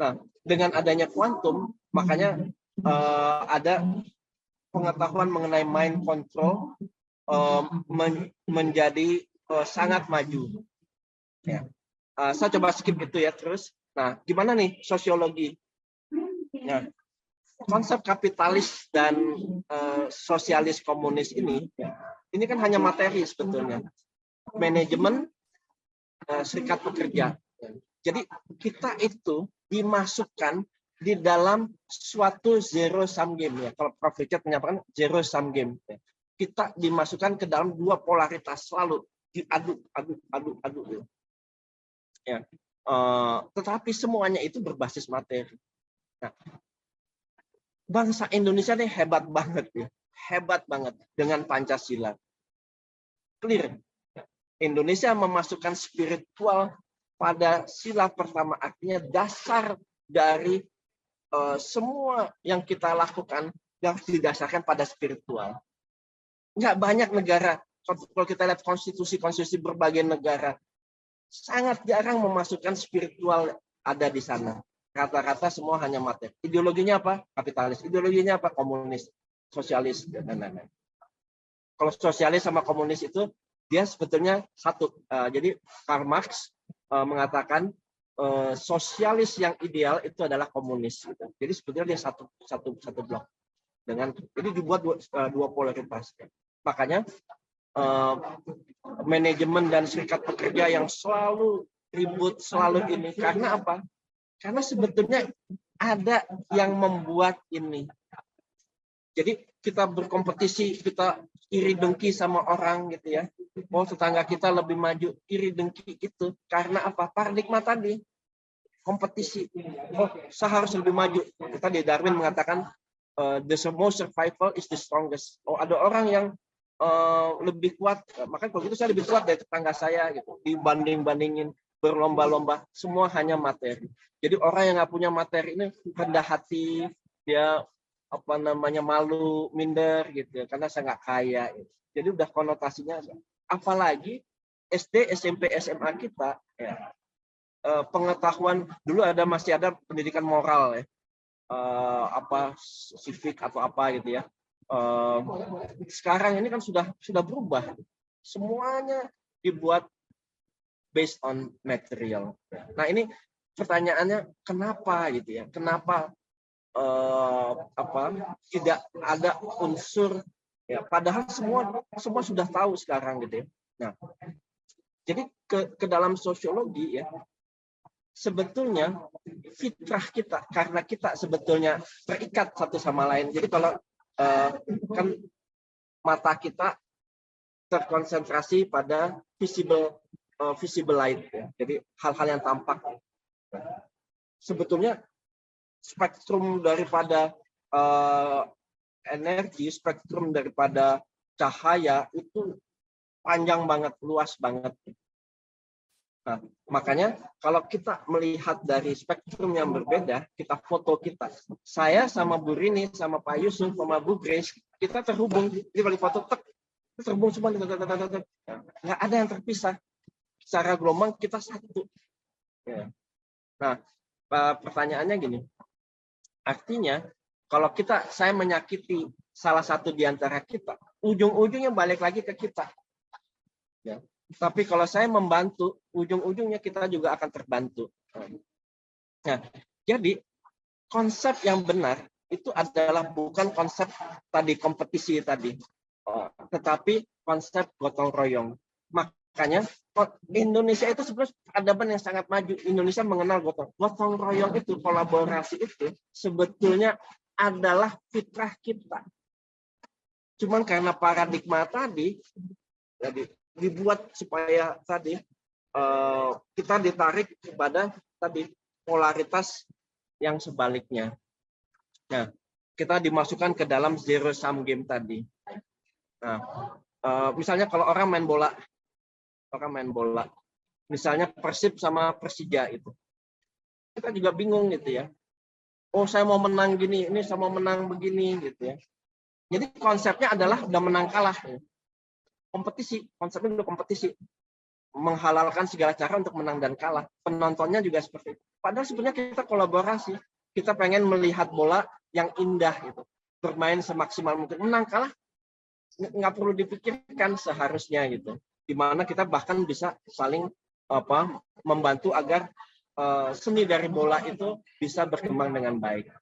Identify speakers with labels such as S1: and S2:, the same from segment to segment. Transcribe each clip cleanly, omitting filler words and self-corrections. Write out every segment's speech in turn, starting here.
S1: Nah, dengan adanya kuantum, makanya ada pengetahuan mengenai mind control menjadi sangat maju. Ya. Saya coba skip itu ya terus. Nah, gimana nih sosiologi? Ya. Konsep kapitalis dan sosialis komunis ini kan hanya materi sebetulnya. Manajemen serikat pekerja. Jadi kita itu dimasukkan di dalam suatu zero sum game ya. Kalau Prof. Richard menyampaikan zero sum game. Kita dimasukkan ke dalam dua polaritas selalu diaduk. Ya. Tetapi semuanya itu berbasis materi. Nah, bangsa Indonesia ini hebat banget ya. Hebat banget dengan Pancasila. Clear. Indonesia memasukkan spiritual pada sila pertama, artinya dasar dari semua yang kita lakukan harus didasarkan pada spiritual. Nggak banyak negara, kalau kita lihat konstitusi berbagai negara, sangat jarang memasukkan spiritual ada di sana. Rata-rata semua hanya materi. Ideologinya apa? Kapitalis. Ideologinya apa? Komunis, sosialis, dan lain-lain. Kalau sosialis sama komunis itu dia sebetulnya satu. Jadi Karl Marx mengatakan sosialis yang ideal itu adalah komunis. Gitu. Jadi sebetulnya dia satu blok. Jadi dibuat dua polaritas. Makanya manajemen dan serikat pekerja yang selalu ribut selalu ini karena apa? Karena sebetulnya ada yang membuat ini. Jadi kita berkompetisi, kita iri dengki sama orang gitu ya. Oh, tetangga kita lebih maju, iri dengki itu karena apa? Paradigma tadi. Kompetisi. Oh, saya harus lebih maju. Tadi Darwin mengatakan the most survival is the strongest. Oh, ada orang yang lebih kuat, makanya kalau gitu saya lebih kuat dari tetangga saya gitu. Dibanding-bandingin, berlomba-lomba, semua hanya materi. Jadi orang yang nggak punya materi ini rendah hati, dia malu, minder gitu ya, karena saya nggak kaya. Jadi udah konotasinya. Apalagi SD, SMP, SMA kita ya, pengetahuan dulu masih ada pendidikan moral ya, civic atau apa gitu ya. Sekarang ini kan sudah berubah. Semuanya dibuat based on material. Nah, ini pertanyaannya kenapa gitu ya? Kenapa tidak ada unsur ya? Padahal semua sudah tahu sekarang gitu ya. Nah, jadi ke dalam sosiologi ya, sebetulnya fitrah kita, karena kita sebetulnya terikat satu sama lain. Jadi kalau kan mata kita terkonsentrasi pada visible light ya. Jadi hal-hal yang tampak. Sebetulnya spektrum daripada energi, spektrum daripada cahaya itu panjang banget, luas banget. Nah, makanya kalau kita melihat dari spektrum yang berbeda, kita foto kita. Saya sama Bu Rini, sama Pak Yusuf, sama Bu Grace, kita terhubung. Jadi kalau foto terhubung semua, nggak ada yang terpisah. Secara gelombang kita satu. Nah, pertanyaannya gini. Artinya, kalau saya menyakiti salah satu di antara kita, ujung-ujungnya balik lagi ke kita. Ya. Tapi kalau saya membantu, ujung-ujungnya kita juga akan terbantu. Nah, jadi konsep yang benar itu adalah bukan konsep tadi kompetisi tadi, tetapi konsep gotong royong. Makanya Indonesia itu sebenarnya peradaban yang sangat maju. Indonesia mengenal gotong royong itu, kolaborasi itu sebetulnya adalah fitrah kita. Cuman karena paradigma tadi, jadi dibuat supaya tadi kita ditarik kepada tadi polaritas yang sebaliknya. Nah, kita dimasukkan ke dalam zero sum game tadi. Nah, misalnya kalau orang main bola, misalnya Persib sama Persija itu, kita juga bingung gitu ya. Oh, saya mau menang gini, ini saya mau menang begini gitu ya. Jadi konsepnya adalah udah menang kalah. Kompetisi, konsepnya udah kompetisi. Menghalalkan segala cara untuk menang dan kalah. Penontonnya juga seperti itu. Padahal sebenarnya kita kolaborasi. Kita pengen melihat bola yang indah gitu. Bermain semaksimal mungkin. Menang kalah nggak perlu dipikirkan seharusnya gitu. Dimana kita bahkan bisa saling membantu agar seni dari bola itu bisa berkembang dengan baik.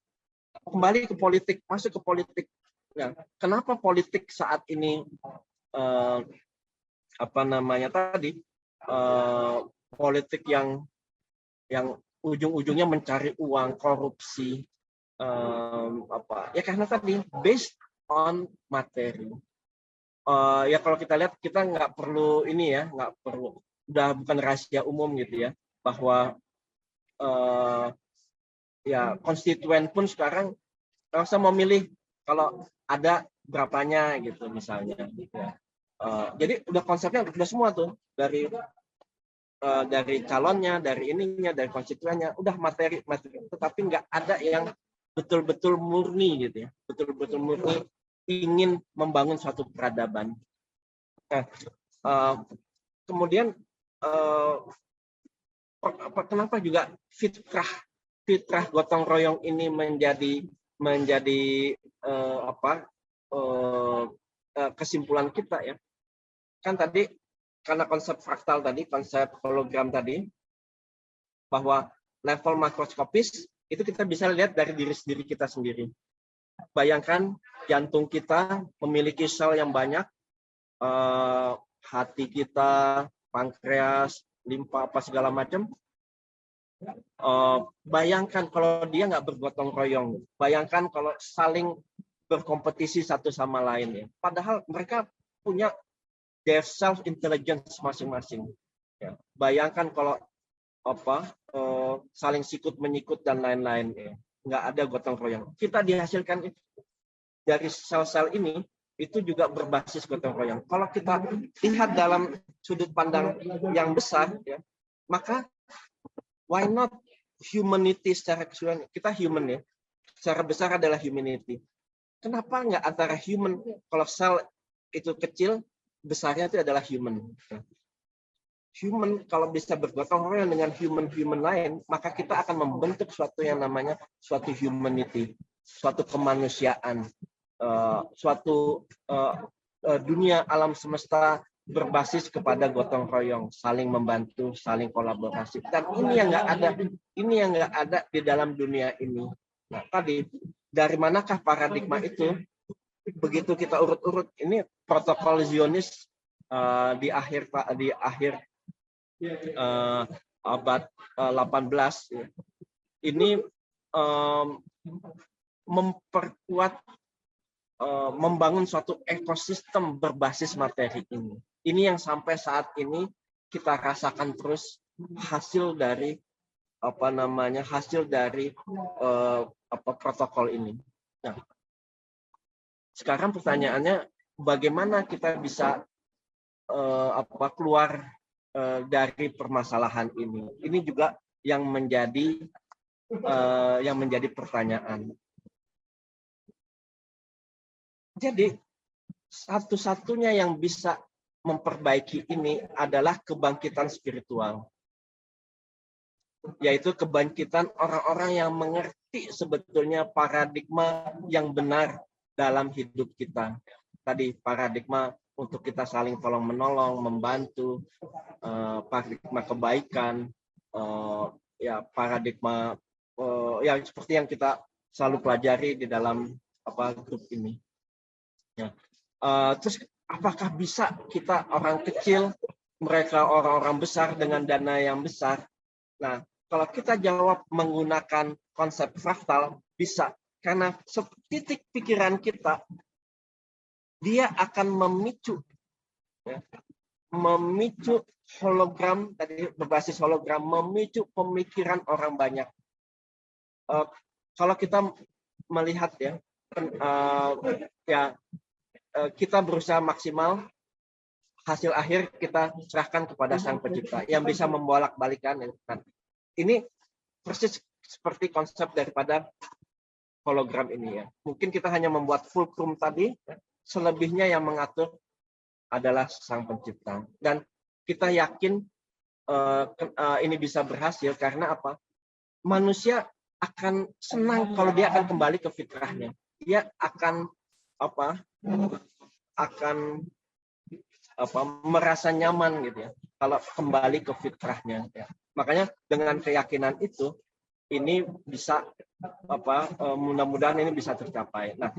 S1: Kembali ke politik, masuk ke politik. Nah, kenapa politik saat ini politik yang ujung-ujungnya mencari uang, korupsi, ya karena tadi based on materi. Ya kalau kita lihat, kita nggak perlu ini ya, nggak perlu, udah bukan rahasia umum gitu ya, bahwa ya konstituen pun sekarang rasa mau milih kalau ada berapanya gitu misalnya. Ya. Jadi udah konsepnya udah semua tuh, dari calonnya, dari ininya, dari konstituennya, udah materi, tetapi nggak ada yang betul-betul murni gitu ya, betul-betul murni ingin membangun suatu peradaban. Nah, kemudian kenapa juga fitrah gotong royong ini menjadi kesimpulan kita ya. Kan tadi karena konsep fraktal tadi, konsep hologram tadi, bahwa level makroskopis itu kita bisa lihat dari diri sendiri kita sendiri. Bayangkan jantung kita memiliki sel yang banyak, hati kita, pankreas, limfa, apa segala macam. Bayangkan kalau dia nggak bergotong royong, bayangkan kalau saling berkompetisi satu sama lain ya. Padahal mereka punya their self intelligence masing-masing. Ya. Bayangkan kalau saling sikut menyikut dan lain-lain ya. Nggak ada gotong royong. Kita dihasilkan dari sel-sel ini itu juga berbasis gotong royong. Kalau kita lihat dalam sudut pandang yang besar ya, maka why not humanity secara keseluruhan? Kita human ya. Secara besar adalah humanity. Kenapa nggak antara human? Kalau sel itu kecil, besarnya itu adalah human. Human kalau bisa bergotong royong dengan human lain, maka kita akan membentuk suatu yang namanya suatu humanity, suatu kemanusiaan, suatu dunia alam semesta berbasis kepada gotong royong, saling membantu, saling kolaborasi. Dan ini yang nggak ada di dalam dunia ini. Nah, tadi dari manakah paradigma itu? Begitu kita urut-urut, ini protokol Zionis di akhir abad 18 ini memperkuat, membangun suatu ekosistem berbasis materi ini. Ini yang sampai saat ini kita rasakan terus hasil dari protokol ini. Nah, sekarang pertanyaannya, bagaimana kita bisa keluar dari permasalahan ini? Ini juga yang menjadi pertanyaan. Jadi satu-satunya yang bisa memperbaiki ini adalah kebangkitan spiritual, yaitu kebangkitan orang-orang yang mengerti sebetulnya paradigma yang benar dalam hidup kita. Tadi paradigma untuk kita saling tolong-menolong, membantu, paradigma kebaikan, ya paradigma ya seperti yang kita selalu pelajari di dalam grup ini. Ya. Terus apakah bisa kita orang kecil, mereka orang-orang besar dengan dana yang besar? Nah, kalau kita jawab menggunakan konsep fraktal, bisa. Karena setitik pikiran kita, dia akan memicu hologram, tadi berbasis hologram, memicu pemikiran orang banyak. Kalau kita melihat kita berusaha maksimal, hasil akhir kita serahkan kepada Sang Pencipta yang bisa membolak-balikan. Ini persis seperti konsep daripada hologram ini ya. Mungkin kita hanya membuat fulcrum tadi, selebihnya yang mengatur adalah Sang Pencipta. Dan kita yakin ini bisa berhasil karena apa? manusia akan senang kalau dia akan kembali ke fitrahnya. Dia akan merasa nyaman gitu ya kalau kembali ke fitrahnya ya. Makanya dengan keyakinan itu ini bisa mudah-mudahan ini bisa tercapai. Nah,